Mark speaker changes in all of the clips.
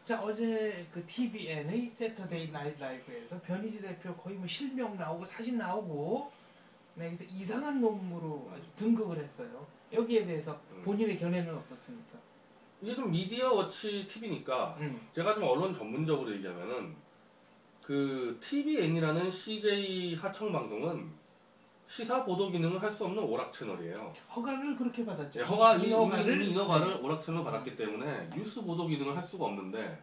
Speaker 1: 자, 어제 그 TVN의 세터데이 나이트 라이브에서 변희재 대표 거의 뭐 실명 나오고 사진 나오고, 네, 그래서 이상한 놈으로 아주 등극을 했어요. 여기에 대해서 본인의 견해는 어떻습니까?
Speaker 2: 이게 좀 미디어 워치 TV니까 제가 좀 언론 전문적으로 얘기하면은 그 TVN이라는 CJ 하청 방송은 시사 보도 기능을 할 수 없는 오락 채널이에요.
Speaker 1: 허가를 그렇게 받았죠.
Speaker 2: 네, 인허가를 오락 채널 받았기 때문에 뉴스 보도 기능을 할 수가 없는데,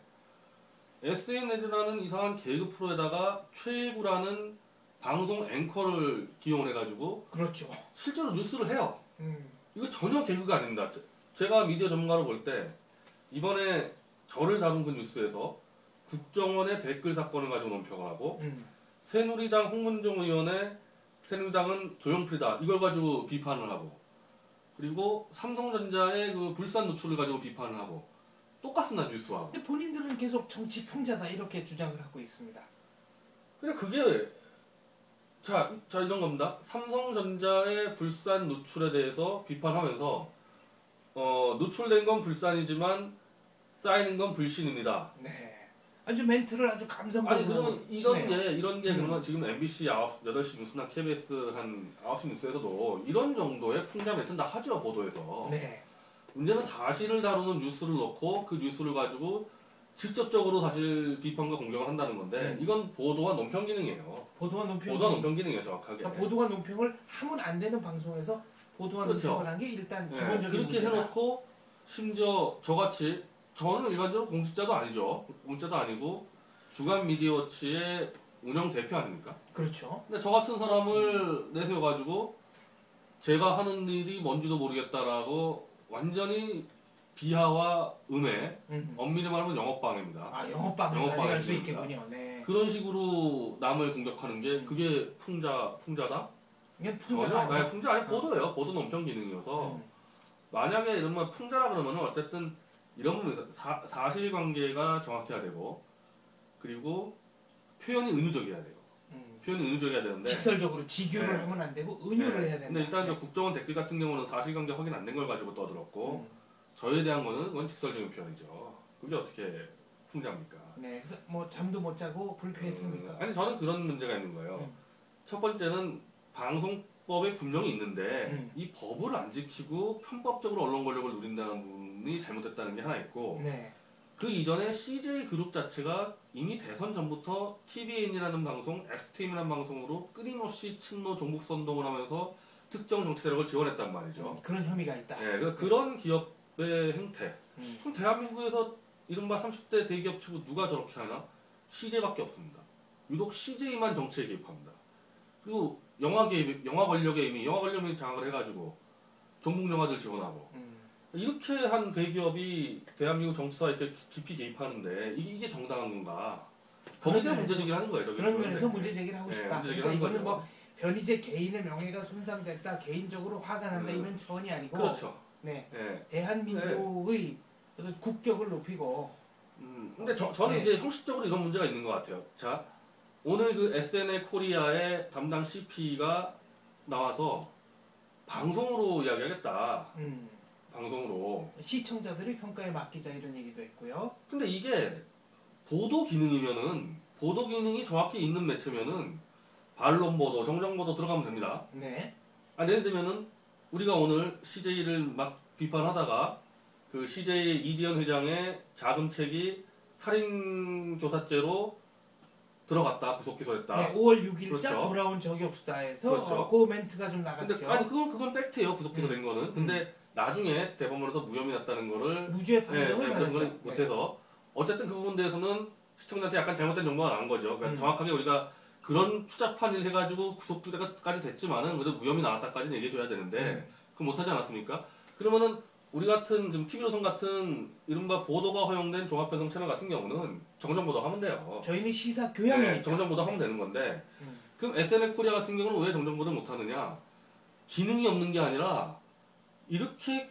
Speaker 2: SNL이라는 이상한 개그 프로에다가 최일구라는 방송 앵커를 기용을 해가지고
Speaker 1: 그렇죠.
Speaker 2: 실제로 뉴스를 해요. 이거 전혀 개그가 아닙니다. 제가 미디어 전문가로 볼 때 이번에 저를 다룬 그 뉴스에서 국정원의 댓글 사건을 가지고 논평을 하고, 새누리당 홍문종 의원의 새누리당은 조용필이다 이걸 가지고 비판을 하고, 그리고 삼성전자의 그 불산 누출을 가지고 비판을 하고, 똑같습니다 뉴스와.
Speaker 1: 근데 본인들은 계속 정치 풍자다 이렇게 주장을 하고 있습니다.
Speaker 2: 그래 그게 자 이런 겁니다. 삼성전자의 불산 누출에 대해서 비판하면서 누출된 건 불산이지만 쌓이는 건 불신입니다.
Speaker 1: 네. 아주 멘트를 아주 감성적으로.
Speaker 2: 아니 그러면 이런 게 그러면 지금 MBC 8시 뉴스나 KBS 한 9시 뉴스에서도 이런 정도의 풍자 멘트는 다 하죠 보도에서.
Speaker 1: 네.
Speaker 2: 문제는 사실을 다루는 뉴스를 넣고 그 뉴스를 가지고 직접적으로 사실 비판과 공격을 한다는 건데, 이건 보도와 논평 기능이에요.
Speaker 1: 보도와
Speaker 2: 논평 기능이에요 정확하게.
Speaker 1: 그러니까 보도와 논평을 하면 안 되는 방송에서 보도와
Speaker 2: 그렇죠.
Speaker 1: 논평을 한 게 일단
Speaker 2: 네,
Speaker 1: 기본적인
Speaker 2: 그렇게
Speaker 1: 문제다.
Speaker 2: 해놓고 심지어 저같이, 저는 일반적으로 공직자도 아니죠. 공직자도 아니고 주간 미디어워치의 운영 대표 아닙니까?
Speaker 1: 그렇죠.
Speaker 2: 근데 저 같은 사람을 내세워가지고 제가 하는 일이 뭔지도 모르겠다라고 완전히 비하와 음해, 엄밀히 말하면 영업방해입니다.
Speaker 1: 아, 영업방해까지 갈 수 있겠군요. 네.
Speaker 2: 그런 식으로 남을 공격하는 게 그게 풍자다?
Speaker 1: 이게 풍자가 아니야.
Speaker 2: 아니, 풍자 아니 보도예요. 보도 논평 기능이어서 만약에 이런 말 풍자라 그러면은 어쨌든 이런 부분 사실관계가 정확해야 되고, 그리고 표현이 은유적이어야 돼요. 표현이 은유적이어야 되는데
Speaker 1: 직설적으로 직유를 하면 안 되고 은유를 해야 된다.
Speaker 2: 근데 일단 저 국정원 댓글 같은 경우는 사실관계 확인 안 된 걸 가지고 떠들었고, 저에 대한 거는 그건 직설적인 표현이죠. 그게 어떻게 풍자입니까?
Speaker 1: 네, 그래서 뭐 잠도 못 자고 불쾌했습니까?
Speaker 2: 아니 저는 그런 문제가 있는 거예요. 첫 번째는 방송법에 분명히 있는데 이 법을 안 지키고 편법적으로 언론 권력을 누린다는 부분이 잘못됐다는 게 하나 있고,
Speaker 1: 네.
Speaker 2: 그 이전에 CJ 그룹 자체가 이미 대선 전부터 TVN이라는 방송, XTM이라는 방송으로 끊임없이 친노 종북 선동을 하면서 특정 정치 세력을 지원했단 말이죠.
Speaker 1: 그런 혐의가 있다.
Speaker 2: 네, 그런 기업의 행태. 그럼 대한민국에서 이른바 30대 대기업 치고 누가 저렇게 하나? CJ밖에 없습니다. 유독 CJ만 정치에 개입합니다. 그리고 영화 권력에 장악을 해가지고 종북 영화들 지원하고, 이렇게 한 대기업이 대한민국 정치사에 이렇게 깊이 개입하는데 이게 정당한 건가? 거기에 대한 문제제기를 하는 거예요.
Speaker 1: 그런 면에서 문제제기를 하고 싶다.
Speaker 2: 문제제기를
Speaker 1: 그러니까
Speaker 2: 하는
Speaker 1: 이거는
Speaker 2: 거죠.
Speaker 1: 뭐 변희재 개인의 명예가 손상됐다, 개인적으로 화가 난다 이런 차원이 아니고,
Speaker 2: 그렇죠.
Speaker 1: 네. 대한민국의 국격을 높이고.
Speaker 2: 근데 저는 이제 형식적으로 이런 문제가 있는 것 같아요. 자, 오늘 그 SNL 코리아의 담당 CP가 나와서 방송으로 이야기하겠다. 방송으로.
Speaker 1: 시청자들의 평가에 맡기자 이런 얘기도 했고요.
Speaker 2: 근데 이게 보도 기능이 정확히 있는 매체면은 반론 보도, 정정 보도 들어가면 됩니다.
Speaker 1: 네.
Speaker 2: 아니, 예를 들면은 우리가 오늘 CJ를 막 비판하다가 그 CJ 이지연 회장의 자금책이 살인교사죄로 들어갔다, 구속 기소했다.
Speaker 1: 네, 5월 6일자
Speaker 2: 그렇죠.
Speaker 1: 돌아온 저격수다에서
Speaker 2: 그렇죠.
Speaker 1: 그 멘트가 좀 나갔죠.
Speaker 2: 근데 아니 그건 팩트예요, 구속 기소된 거는. 근데 나중에 대법원에서 무혐의 났다는 거를
Speaker 1: 무죄 판정을 받았죠.
Speaker 2: 못해서 어쨌든 그 부분에 대해서는 시청자한테 약간 잘못된 정보가 나온 거죠. 그러니까 정확하게 우리가 그런 추잡한 일 해가지고 구속까지 됐지만은 그래도 무혐의 나왔다까지는 얘기해줘야 되는데 그거 못하지 않았습니까? 그러면은 우리 같은 지금 TV조선 같은 이른바 보도가 허용된 종합편성 채널 같은 경우는 정정보도 하면 돼요.
Speaker 1: 저희는 시사 교양이니까.
Speaker 2: 네, 정정보도 하면 되는 건데 그럼 SNL 코리아 같은 경우는 왜 정정보도 못하느냐? 기능이 없는 게 아니라 이렇게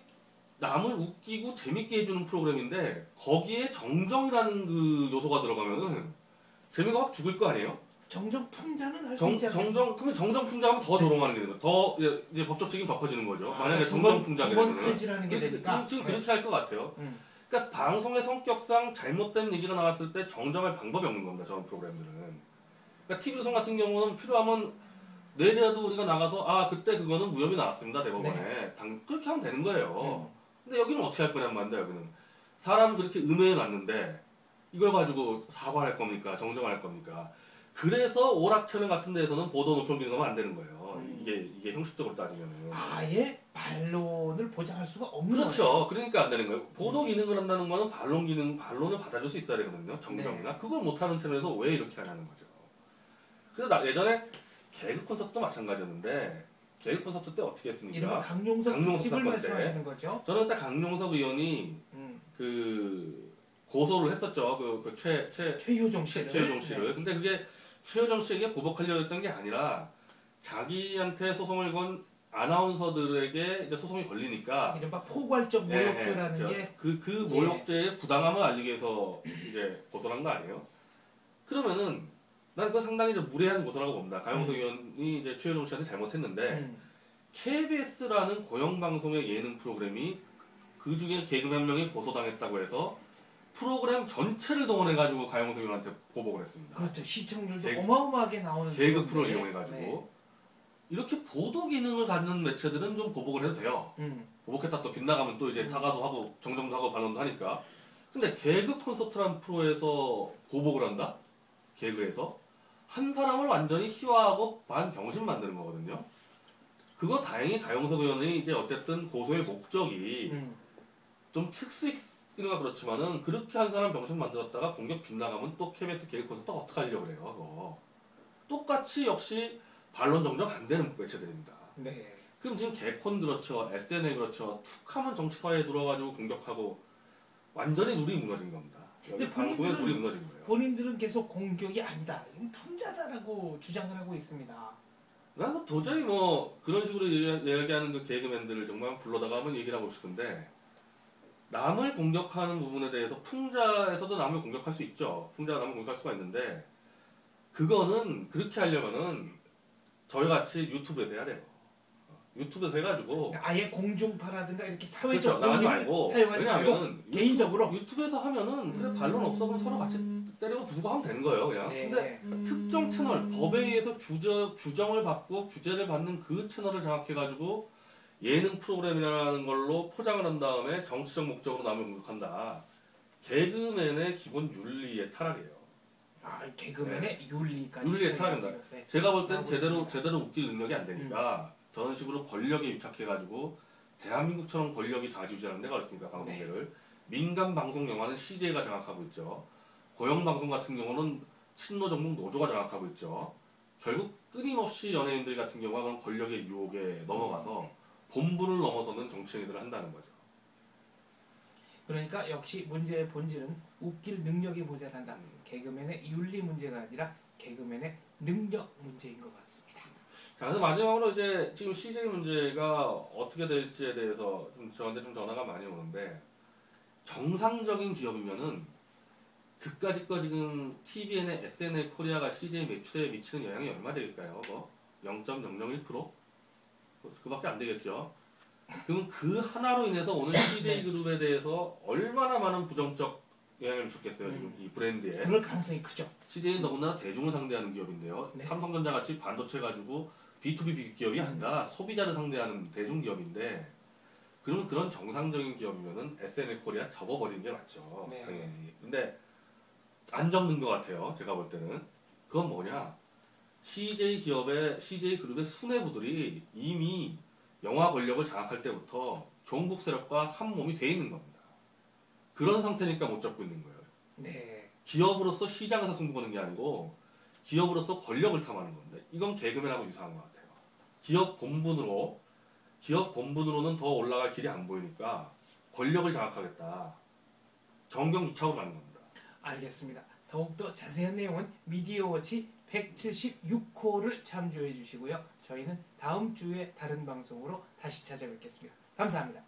Speaker 2: 남을 웃기고 재밌게 해주는 프로그램인데 거기에 정정이라는 그 요소가 들어가면은 재미가 확 죽을 거 아니에요?
Speaker 1: 정정 풍자는 할 수 있지 않겠습니까?
Speaker 2: 그러면 정정 풍자하면 더 조롱하는 게 되는 거예요. 더 이제 법적 책임 더 커지는 거죠. 만약에 정정 풍자가 되면
Speaker 1: 두번 클지라는 게 되니까.
Speaker 2: 지금 그렇게 할 것 같아요. 그러니까 방송의 성격상 잘못된 얘기가 나왔을 때 정정할 방법이 없는 겁니다. 저런 프로그램들은. 그러니까 TV조선 같은 경우는 필요하면 내일이라도 우리가 나가서 아 그때 그거는 무혐의 나왔습니다 대법원에
Speaker 1: 네.
Speaker 2: 그렇게 하면 되는 거예요. 근데 여기는 어떻게 할 거냔 말인데 여기는 사람 그렇게 음해해 놨는데 이걸 가지고 사과할 겁니까 정정할 겁니까? 그래서 오락채널 같은 데에서는 보도 노편 기능하면 안 되는 거예요. 이게 형식적으로 따지면은
Speaker 1: 아예 반론을 보장할 수가 없는
Speaker 2: 그렇죠.
Speaker 1: 거예요.
Speaker 2: 그러니까 안 되는 거예요. 보도 기능을 한다는 거는 반론을 받아줄 수 있어야 되거든요. 정정이나
Speaker 1: 네.
Speaker 2: 그걸 못하는 채널에서 왜 이렇게 하냐는 거죠. 그래서 예전에 개그 콘서트도 마찬가지였는데 개그 콘서트 때 어떻게 했습니까?
Speaker 1: 이른바 강용석 특집을
Speaker 2: 사건 때
Speaker 1: 말씀하시는 거죠?
Speaker 2: 저는 그때 강용석 의원이 그 고소를 했었죠.
Speaker 1: 최효정 씨를.
Speaker 2: 최효정 씨를. 근데 그게 최효정 씨에게 보복하려고 했던 게 아니라 자기한테 소송을 건 아나운서들에게 이제 소송이 걸리니까
Speaker 1: 이른바 포괄적 모욕죄라는 게
Speaker 2: 그 모욕죄의 부당함을 알리기 위해서 이제 고소를 한 거 아니에요? 그러면은 난 그거 상당히 좀 무례한 고소라고 봅니다. 강용석 의원이 이제 최효정 씨한테 잘못했는데 KBS라는 고영방송의 예능 프로그램이 그 중에 개그맨 한 명이 고소당했다고 해서 프로그램 전체를 동원해가지고 강용석 의원한테 보복을 했습니다.
Speaker 1: 그렇죠. 시청률도 어마어마하게 나오는
Speaker 2: 개그 프로를 이용해가지고
Speaker 1: 네.
Speaker 2: 이렇게 보도 기능을 갖는 매체들은 좀 보복을 해도 돼요. 보복했다 또 빗나가면 또 이제 사과도 하고 정정도 하고 반론도 하니까. 근데 개그 콘서트란 프로에서 보복을 한다? 개그에서? 한 사람을 완전히 희화하고 반병신 만드는 거거든요. 그거 다행히 강용석 의원이 이제 어쨌든 고소의 목적이 좀 특수익이나 그렇지만은 그렇게 한 사람 병신 만들었다가 공격 빗나가면 또 KBS 개그 콘서트 어떻게 하려고 그래요, 그거. 똑같이 역시 반론 정정 안 되는 매체들입니다.
Speaker 1: 네.
Speaker 2: 그럼 지금 개콘 그렇죠, SNL 그렇죠, 툭하면 정치 사회에 들어가지고 공격하고 완전히 룰이 무너진 겁니다. 여기 방송의 룰이 무너진 거예요.
Speaker 1: 본인들은 계속 공격이 아니다. 이건 풍자다라고 주장을 하고 있습니다.
Speaker 2: 나는 도저히 뭐 그런 식으로 이야기하는 그 개그맨들을 정말 불러다가 한번 얘기를 하고 싶은데 남을 공격하는 부분에 대해서 풍자에서도 남을 공격할 수 있죠. 풍자가 남을 공격할 수가 있는데 그거는 그렇게 하려면은 저희 같이 유튜브에서 해야 돼요. 유튜브에서 해가지고
Speaker 1: 아예 공중파라든가 이렇게
Speaker 2: 그렇죠.
Speaker 1: 사회적
Speaker 2: 나가지
Speaker 1: 공유를
Speaker 2: 말고
Speaker 1: 사용하지 말고 개인적으로
Speaker 2: 유튜브에서 하면은 그래 반론 없어 그럼 서로 같이 때리고 부수고 하면 되는 거예요 그냥.
Speaker 1: 네.
Speaker 2: 근데 특정 채널 법에 의해서 규정을 받고 규제를 받는 그 채널을 장악해가지고 예능 프로그램이라는 걸로 포장을 한 다음에 정치적 목적으로 남을 공격한다. 개그맨의 기본 윤리의 타락이에요.
Speaker 1: 아 개그맨의 윤리까지.
Speaker 2: 윤리의 타락입니다.
Speaker 1: 네.
Speaker 2: 제가 볼 땐 제대로 웃길 능력이 안 되니까 저런 식으로 권력에 유착해가지고 대한민국처럼 권력이 좌지우지하는 데가 어딨습니까 방송계를. 민간 방송 영화는 CJ가 장악하고 있죠. 고영방송 같은 경우는 친노 정몽 노조가 장악하고 있죠. 결국 끊임없이 연예인들 같은 경우가 그런 권력의 유혹에 넘어가서 본분을 넘어서는 정치행위들을 한다는 거죠.
Speaker 1: 그러니까 역시 문제의 본질은 웃길 능력이 모자란다. 개그맨의 윤리 문제가 아니라 개그맨의 능력 문제인 것 같습니다.
Speaker 2: 자, 그래서 마지막으로 이제 지금 CJ 문제가 어떻게 될지에 대해서 저한테 좀 전화가 많이 오는데 정상적인 기업이면은 그까짓 거 지금 TVN의 SNL 코리아가 CJ 매출에 미치는 영향이 얼마 되겠까요? 뭐 0.001%? 그밖에 안 되겠죠. 그럼 그 하나로 인해서 오늘 CJ 그룹에 대해서 얼마나 많은 부정적 영향을 미쳤겠어요, 지금 이 브랜드에.
Speaker 1: 그럴 가능성이 크죠.
Speaker 2: CJ는 너무나 대중을 상대하는 기업인데요.
Speaker 1: 네.
Speaker 2: 삼성전자 같이 반도체 가지고 B2B 기업이 아니라 소비자를 상대하는 대중 기업인데 그러면 그런 정상적인 기업이면은 SNL 코리아 접어버리는 게 맞죠.
Speaker 1: 네.
Speaker 2: 당연히. 근데 안 접는 것 같아요. 제가 볼 때는. 그건 뭐냐? CJ 그룹의 수뇌부들이 이미 영화 권력을 장악할 때부터 종북 세력과 한 몸이 돼 있는 겁니다. 그런 상태니까 못 잡고 있는 거예요.
Speaker 1: 네.
Speaker 2: 기업으로서 시장에서 승부 거는 게 아니고 기업으로서 권력을 탐하는 건데 이건 개그맨하고 유사한 것 같아요. 기업 본분으로는 더 올라갈 길이 안 보이니까 권력을 장악하겠다. 정경유착으로 가는 겁니다.
Speaker 1: 알겠습니다. 더욱더 자세한 내용은 미디어워치 176호를 참조해 주시고요. 저희는 다음 주에 다른 방송으로 다시 찾아뵙겠습니다. 감사합니다.